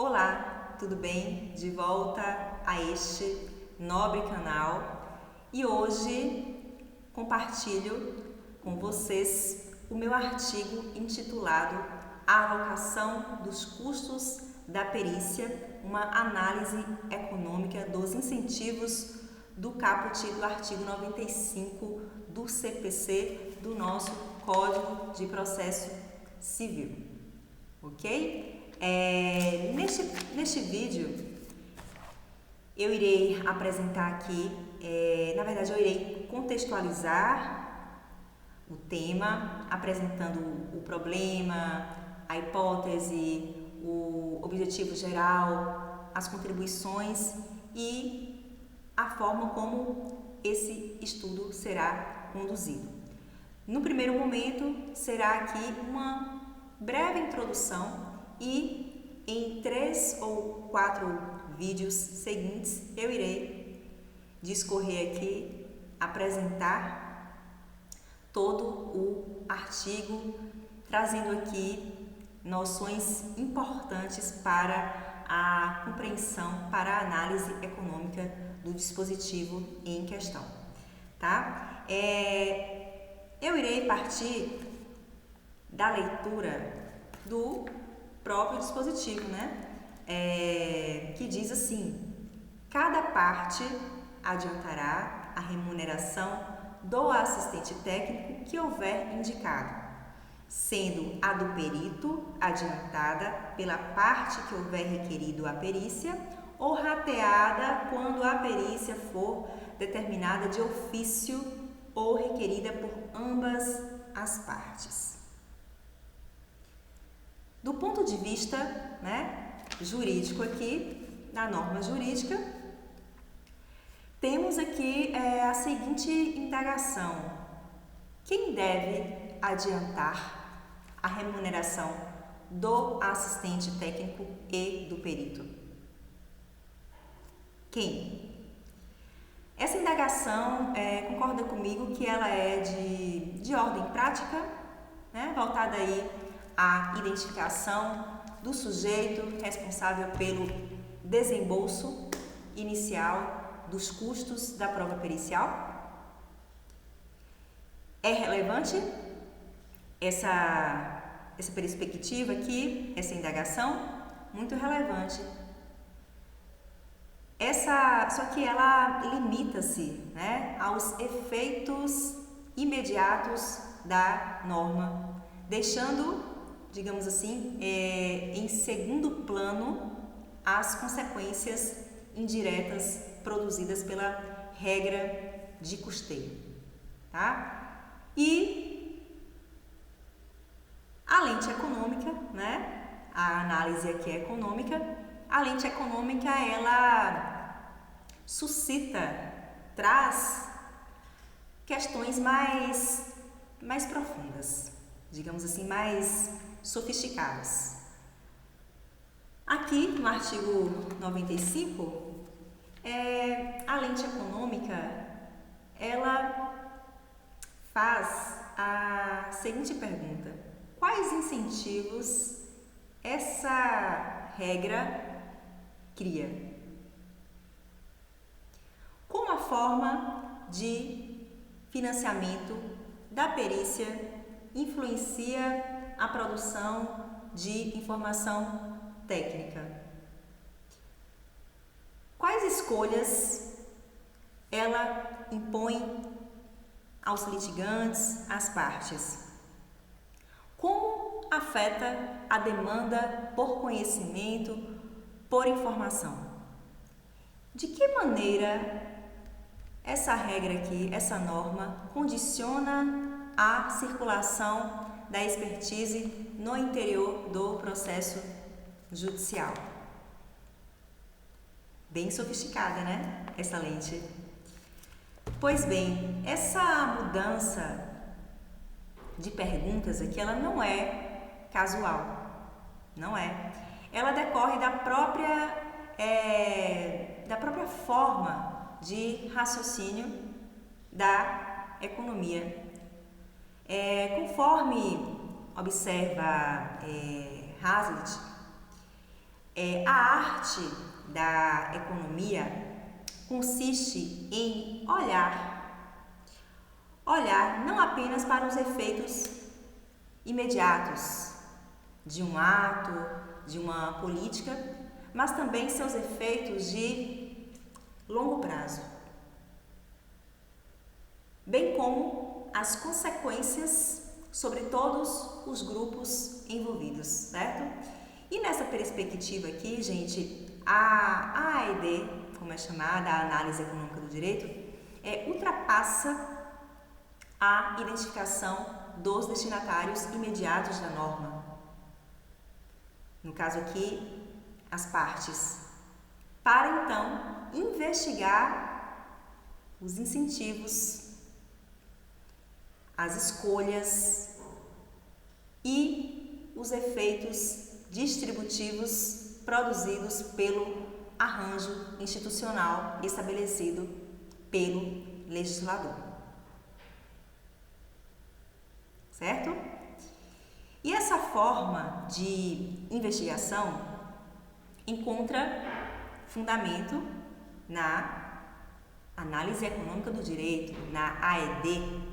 Olá, tudo bem? De volta a este nobre canal e hoje compartilho com vocês o meu artigo intitulado A Alocação dos Custos da Perícia, uma análise econômica dos incentivos do caput do artigo 95 do CPC do nosso Código de Processo Civil, ok? Neste vídeo eu irei apresentar aqui, na verdade eu irei contextualizar o tema, apresentando o problema, a hipótese, o objetivo geral, as contribuições e a forma como esse estudo será conduzido. No primeiro momento será aqui uma breve introdução e em 3 ou 4 vídeos seguintes eu irei discorrer aqui, apresentar todo o artigo, trazendo aqui noções importantes para a compreensão, para a análise econômica do dispositivo em questão, tá? Eu irei partir da leitura do próprio dispositivo, que diz assim: cada parte adiantará a remuneração do assistente técnico que houver indicado, sendo a do perito adiantada pela parte que houver requerido a perícia ou rateada quando a perícia for determinada de ofício ou requerida por ambas as partes. Do ponto de vista jurídico aqui, da norma jurídica, temos aqui a seguinte indagação: quem deve adiantar a remuneração do assistente técnico e do perito? Quem? Essa indagação, concorda comigo que ela é de ordem prática, voltada aí à identificação do sujeito responsável pelo desembolso inicial dos custos da prova pericial? É relevante essa perspectiva aqui, essa indagação? Muito relevante. Só que ela limita-se aos efeitos imediatos da norma, deixando, digamos assim, em segundo plano as consequências indiretas produzidas pela regra de custeio, tá? E a lente econômica, a análise aqui é econômica, a lente econômica ela suscita, traz questões mais profundas, digamos assim, mais sofisticadas. Aqui no artigo 95, a lente econômica ela faz a seguinte pergunta: quais incentivos essa regra cria? Como a forma de financiamento da perícia influencia a produção de informação técnica? Quais escolhas ela impõe aos litigantes, às partes? Como afeta a demanda por conhecimento, por informação? De que maneira essa regra aqui, essa norma, condiciona a circulação da expertise no interior do processo judicial? Bem sofisticada, essa lente. Pois bem, essa mudança de perguntas aqui, ela não é casual, não é. Ela decorre da própria forma de raciocínio da economia. Conforme observa Hazlitt, A arte da economia consiste em olhar não apenas para os efeitos imediatos de um ato, de uma política, mas também seus efeitos de longo prazo, bem como as consequências sobre todos os grupos envolvidos, certo? E nessa perspectiva aqui, gente, a AED, como é chamada, a Análise Econômica do Direito, ultrapassa a identificação dos destinatários imediatos da norma. No caso aqui, as partes, para então investigar os incentivos, as escolhas e os efeitos distributivos produzidos pelo arranjo institucional estabelecido pelo legislador. Certo? E essa forma de investigação encontra fundamento na análise econômica do direito, na AED.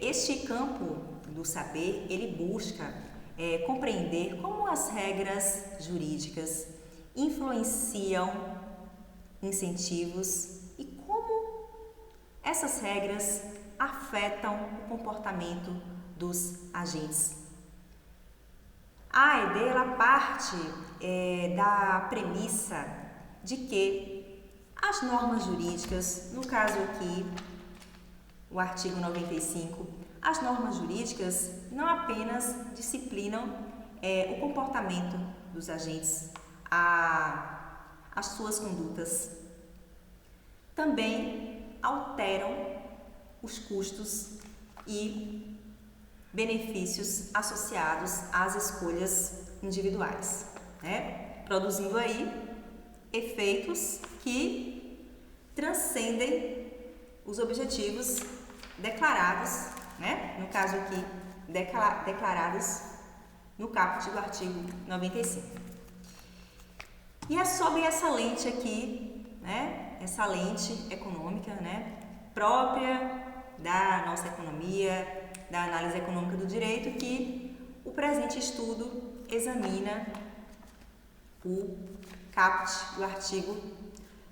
Este campo do saber, ele busca compreender como as regras jurídicas influenciam incentivos e como essas regras afetam o comportamento dos agentes. A AED ela parte da premissa de que as normas jurídicas, no caso aqui, o artigo 95, as normas jurídicas não apenas disciplinam o comportamento dos agentes, as suas condutas, também alteram os custos e benefícios associados às escolhas individuais, né? Produzindo aí efeitos que transcendem os objetivos declarados, né? No caso aqui, declarados no caput do artigo 95. E é sob essa lente aqui, né? Essa lente econômica, né? Própria da nossa economia, da análise econômica do direito, que o presente estudo examina o caput do artigo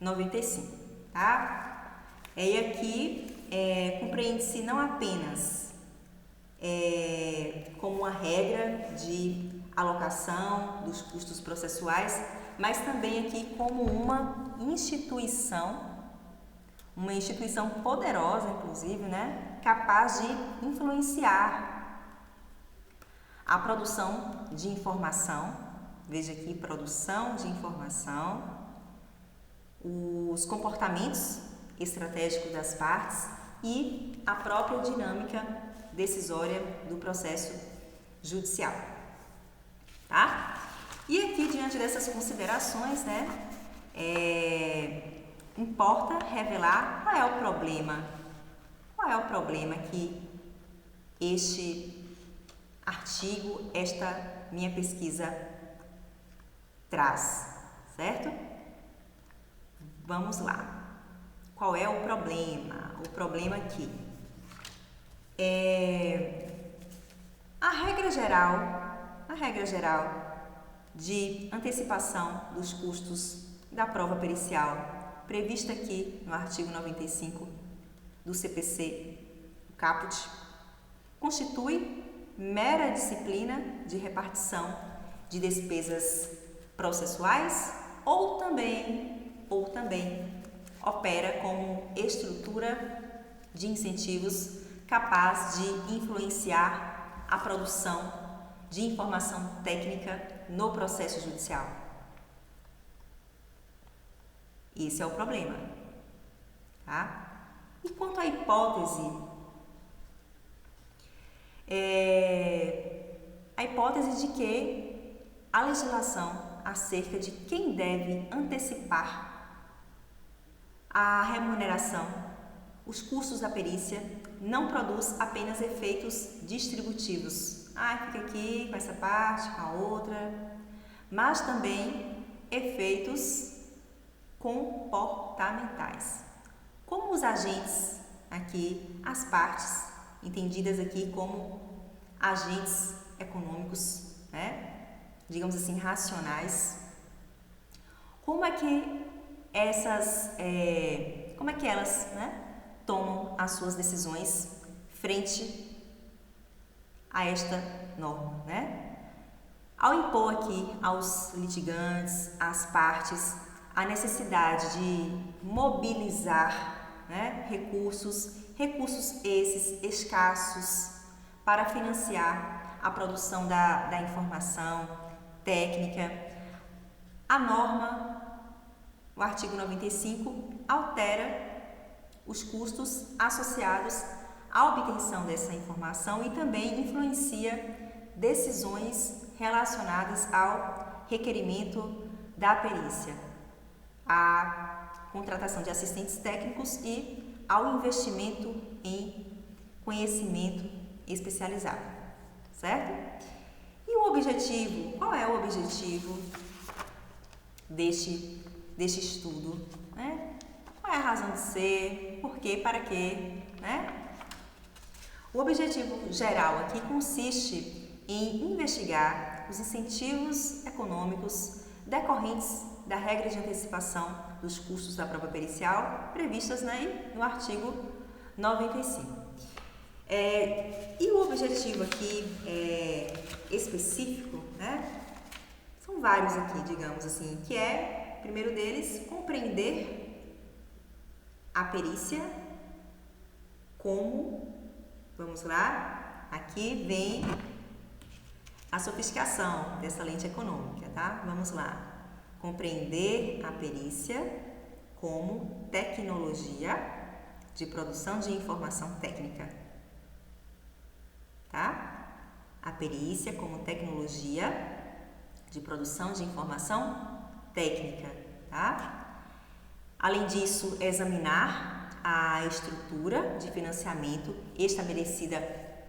95, tá? E aqui compreende-se não apenas como uma regra de alocação dos custos processuais, mas também aqui como uma instituição poderosa, inclusive, né, capaz de influenciar a produção de informação, veja aqui, produção de informação, os comportamentos estratégicos das partes e a própria dinâmica decisória do processo judicial, tá? E aqui, diante dessas considerações, né, importa revelar qual é o problema que este artigo, esta minha pesquisa traz, certo? Vamos lá. Qual é o problema? O problema aqui a regra geral de antecipação dos custos da prova pericial prevista aqui no artigo 95 do CPC, o caput, constitui mera disciplina de repartição de despesas processuais ou também opera como estrutura de incentivos capaz de influenciar a produção de informação técnica no processo judicial. Esse é o problema, tá? E quanto à hipótese, a hipótese de que a legislação acerca de quem deve antecipar a remuneração, os custos da perícia, não produz apenas efeitos distributivos, fica aqui com essa parte, com a outra, mas também efeitos comportamentais. Como os agentes aqui, as partes, entendidas aqui como agentes econômicos, né? Digamos assim, racionais, como é que elas, né, tomam as suas decisões frente a esta norma, né? Ao impor aqui aos litigantes, às partes, a necessidade de mobilizar, né, recursos esses escassos para financiar a produção da informação técnica, a norma, o artigo 95, altera os custos associados à obtenção dessa informação e também influencia decisões relacionadas ao requerimento da perícia, à contratação de assistentes técnicos e ao investimento em conhecimento especializado, certo? E o objetivo, qual é o objetivo deste estudo, né? Qual é a razão de ser, por quê, para quê, né? O objetivo geral aqui consiste em investigar os incentivos econômicos decorrentes da regra de antecipação dos custos da prova pericial previstas, né, no artigo 95. E o objetivo aqui específico, né, são vários aqui, digamos assim, que é, primeiro deles, compreender a perícia como, vamos lá, aqui vem a sofisticação dessa lente econômica, tá? Vamos lá. Compreender a perícia como tecnologia de produção de informação técnica, tá? A perícia como tecnologia de produção de informação técnica, tá? Além disso, examinar a estrutura de financiamento estabelecida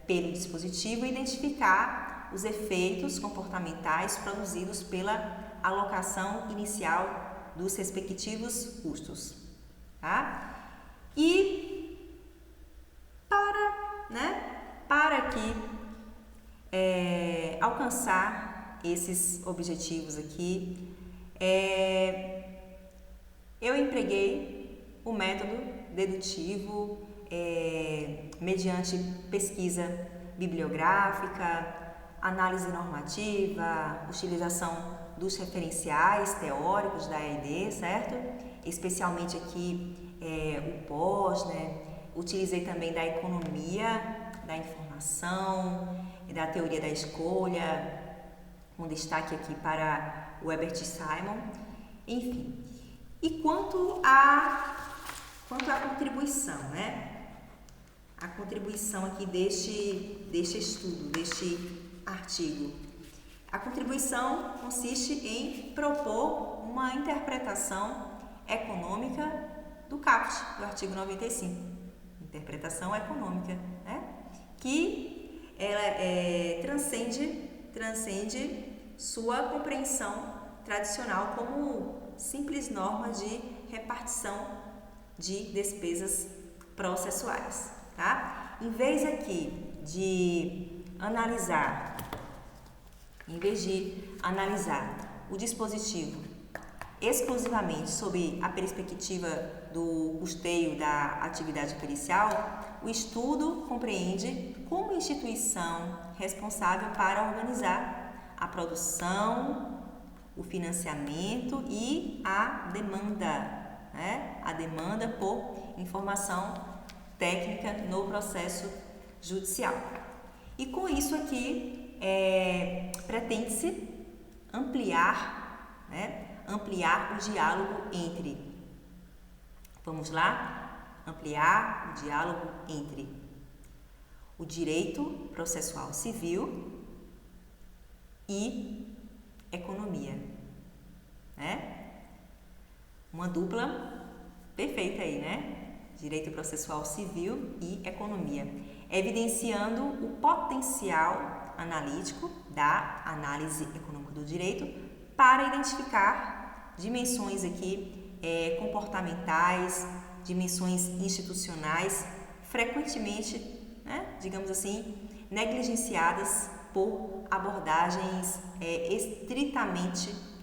pelo dispositivo e identificar os efeitos comportamentais produzidos pela alocação inicial dos respectivos custos, tá? E para alcançar esses objetivos aqui, eu empreguei o método dedutivo mediante pesquisa bibliográfica, análise normativa, utilização dos referenciais teóricos da EAD, certo? Especialmente aqui o pós, né? Utilizei também da economia da informação, da teoria da escolha, com destaque aqui para o Herbert Simon, enfim. E quanto à contribuição, né? A contribuição aqui deste estudo, deste artigo. A contribuição consiste em propor uma interpretação econômica do caput, do artigo 95. Interpretação econômica, né? Que ela transcende sua compreensão tradicional como simples norma de repartição de despesas processuais, tá? Em vez de analisar o dispositivo exclusivamente sob a perspectiva do custeio da atividade pericial, o estudo compreende como instituição responsável para organizar a produção, o financiamento e a demanda, né? A demanda por informação técnica no processo judicial. E com isso aqui, pretende-se ampliar, né? Ampliar o diálogo entre, ampliar o diálogo entre o direito processual civil e economia, né? Uma dupla perfeita aí, né? Direito processual civil e economia, evidenciando o potencial analítico da análise econômica do direito para identificar dimensões aqui comportamentais, dimensões institucionais, frequentemente, né, digamos assim, negligenciadas por abordagens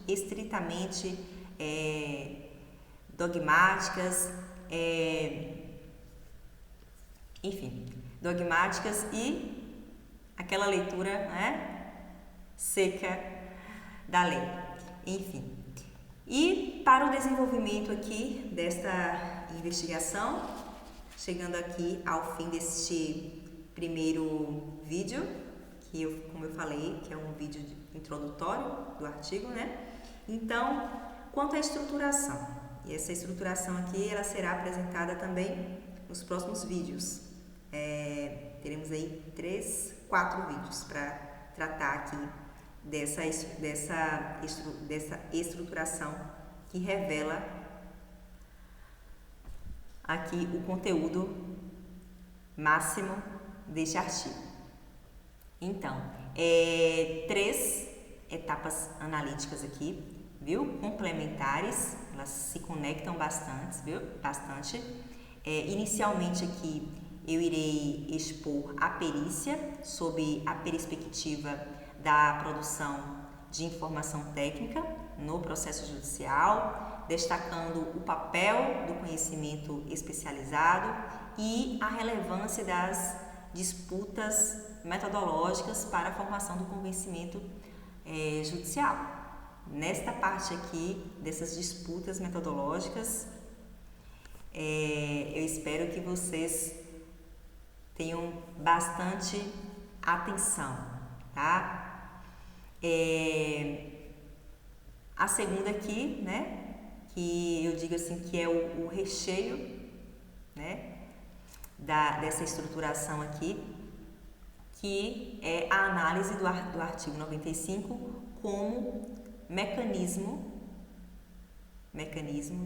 estritamente dogmáticas, enfim, dogmáticas e aquela leitura, né, seca da lei, enfim. E para o desenvolvimento aqui desta investigação, chegando aqui ao fim deste primeiro vídeo, como eu falei, que é um vídeo introdutório do artigo, né? Então, quanto à estruturação, e essa estruturação aqui, ela será apresentada também nos próximos vídeos. Teremos aí 4 vídeos para tratar aqui dessa estruturação que revela aqui o conteúdo máximo deste artigo. Então, 3 etapas analíticas aqui, viu? Complementares, elas se conectam bastante, viu? Bastante. Inicialmente aqui eu irei expor a perícia sob a perspectiva da produção de informação técnica no processo judicial, destacando o papel do conhecimento especializado e a relevância das disputas metodológicas para a formação do convencimento judicial. Nesta parte aqui, dessas disputas metodológicas, eu espero que vocês tenham bastante atenção, tá? A segunda aqui, né, que eu digo assim que é o recheio, né, dessa estruturação aqui, que é a análise do artigo 95 como mecanismo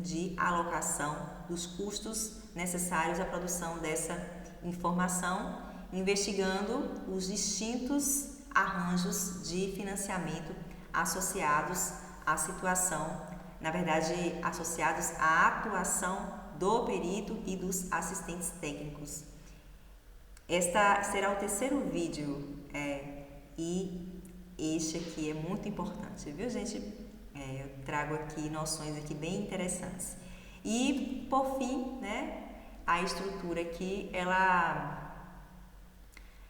de alocação dos custos necessários à produção dessa informação, investigando os distintos arranjos de financiamento associados à situação, na verdade, associados à atuação do perito e dos assistentes técnicos. Esta será o terceiro vídeo e este aqui é muito importante, viu, gente? Eu trago aqui noções aqui bem interessantes. E, por fim, né, a estrutura aqui, ela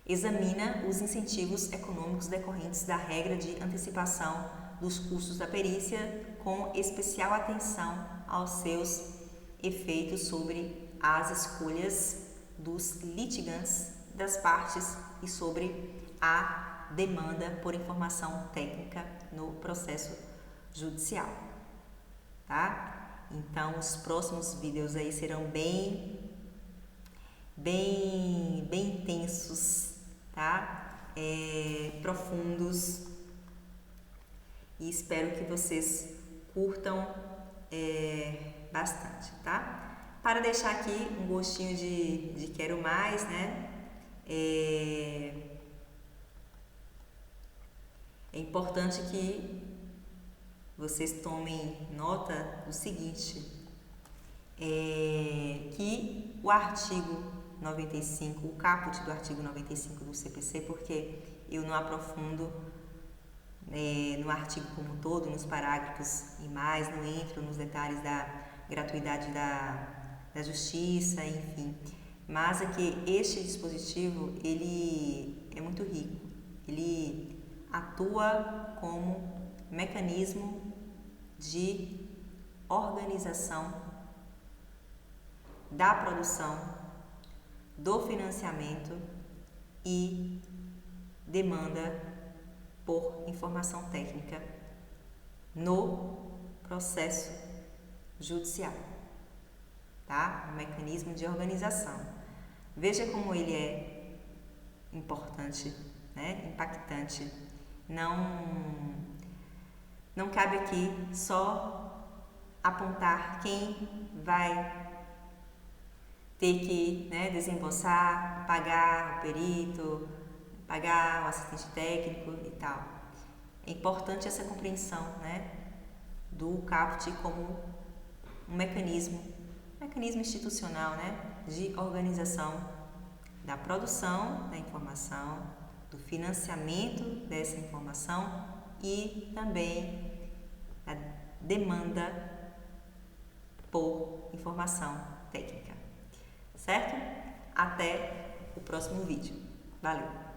examina os incentivos econômicos decorrentes da regra de antecipação dos custos da perícia, com especial atenção aos seus efeitos sobre as escolhas dos litigantes, das partes e sobre a demanda por informação técnica no processo judicial, tá? Então, os próximos vídeos aí serão bem intensos, tá? Profundos, e espero que vocês curtam bastante, tá? Para deixar aqui um gostinho de quero mais, né? É importante que vocês tomem nota do seguinte, que o artigo 95, o caput do artigo 95 do CPC, porque eu não aprofundo no artigo como um todo, nos parágrafos e mais, não entro nos detalhes da gratuidade da justiça, enfim. Mas é que este dispositivo, ele é muito rico, ele atua como mecanismo de organização da produção, do financiamento e demanda por informação técnica no processo judicial, tá? Um mecanismo de organização. Veja como ele é importante, né? Impactante. Não cabe aqui só apontar quem vai ter que, né, desembolsar, pagar o perito, pagar um assistente técnico e tal. É importante essa compreensão, né, do CAPT como um mecanismo institucional, né, de organização da produção da informação, do financiamento dessa informação e também da demanda por informação técnica, certo? Até o próximo vídeo. Valeu!